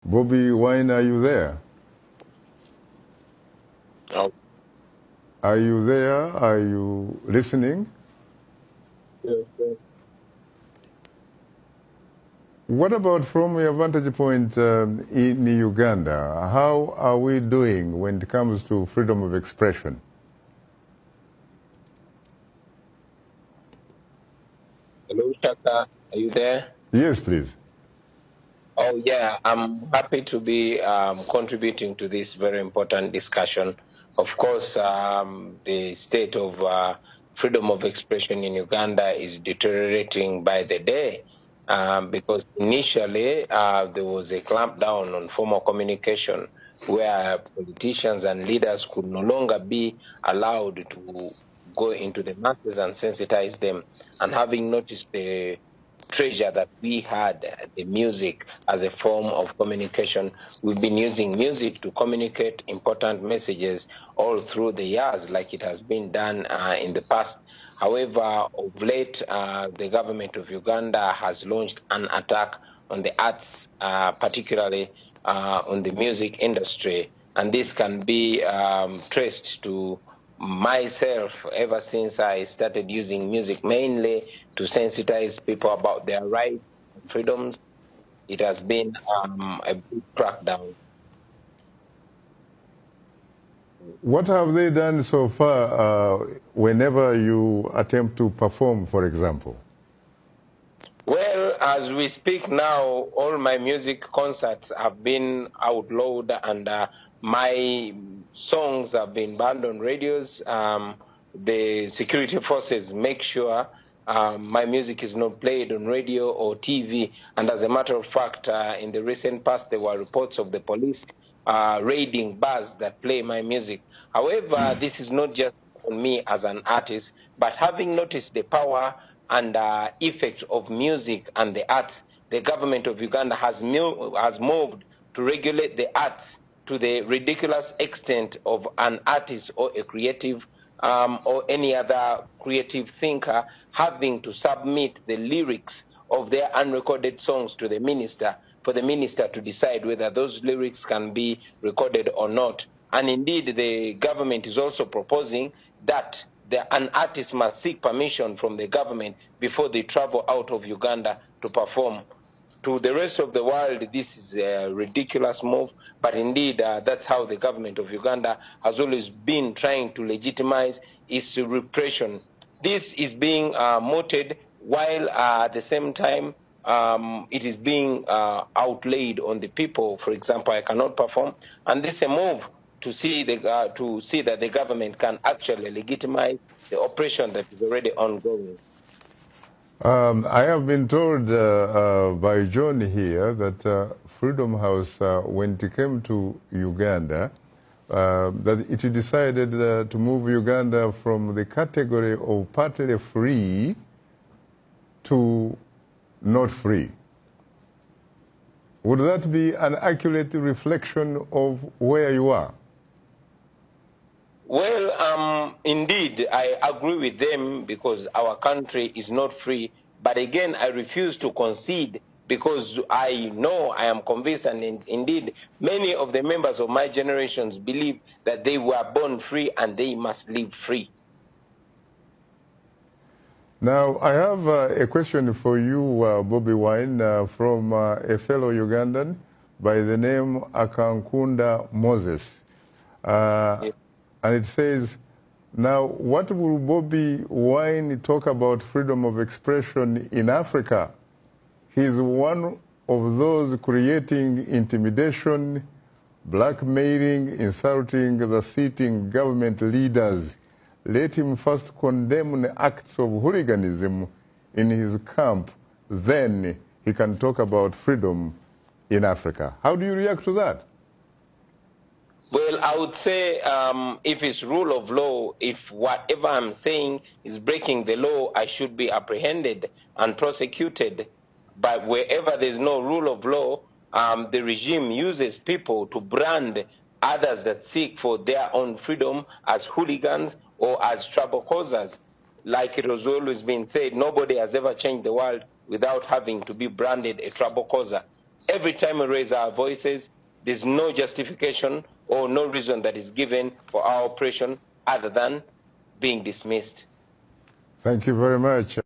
Bobi Wine, are you there? Oh. Are you there? Are you listening? Yes, yes. What about from your vantage point in Uganda? How are we doing when it comes to freedom of expression? Hello, Shaka. Are you there? Yes, please. Oh, yeah. I'm happy to be contributing to this very important discussion. Of course, the state of freedom of expression in Uganda is deteriorating by the day because initially there was a clampdown on formal communication where politicians and leaders could no longer be allowed to go into the masses and sensitize them. And having noticed the treasure that we had, the music as a form of communication. We've been using music to communicate important messages all through the years, like it has been done in the past. However, of late, the government of Uganda has launched an attack on the arts, particularly on the music industry. And this can be traced to myself ever since I started using music mainly to sensitize people about their rights and freedoms. It has been a big crackdown. What have they done so far whenever you attempt to perform, for example? Well, as we speak now, all my music concerts have been outlawed and my songs have been banned on radios. The security forces make sure my music is not played on radio or TV. And as a matter of fact, in the recent past, there were reports of the police raiding bars that play my music. However, this is not just on me as an artist, but having noticed the power and effect of music and the arts, the government of Uganda has moved to regulate the arts to the ridiculous extent of an artist or a creative or any other creative thinker having to submit the lyrics of their unrecorded songs to the minister for the minister to decide whether those lyrics can be recorded or not. And indeed, the government is also proposing that an artist must seek permission from the government before they travel out of Uganda to perform. To the rest of the world, this is a ridiculous move, but indeed, that's how the government of Uganda has always been trying to legitimize its repression. This is being mooted while at the same time it is being outlaid on the people. For example, I cannot perform, and this is a move to see that the government can actually legitimize the operation that is already ongoing. I have been told by John here that Freedom House, when it came to Uganda, that it decided to move Uganda from the category of partly free to not free. Would that be an accurate reflection of where you are? Well, indeed, I agree with them because our country is not free. But again, I refuse to concede because I know, I am convinced, and indeed, many of the members of my generations believe that they were born free and they must live free. Now, I have a question for you, Bobi Wine, from a fellow Ugandan by the name Akankunda Moses. Yes. And it says, now, what will Bobi Wine talk about freedom of expression in Africa? He's one of those creating intimidation, blackmailing, insulting the sitting government leaders. Let him first condemn the acts of hooliganism in his camp, then he can talk about freedom in Africa. How do you react to that? Well, I would say if it's rule of law, if whatever I'm saying is breaking the law, I should be apprehended and prosecuted. But wherever there's no rule of law, the regime uses people to brand others that seek for their own freedom as hooligans or as trouble causers. Like it has always been said, nobody has ever changed the world without having to be branded a trouble causer. Every time we raise our voices, there's no justification or no reason that is given for our oppression other than being dismissed. Thank you very much.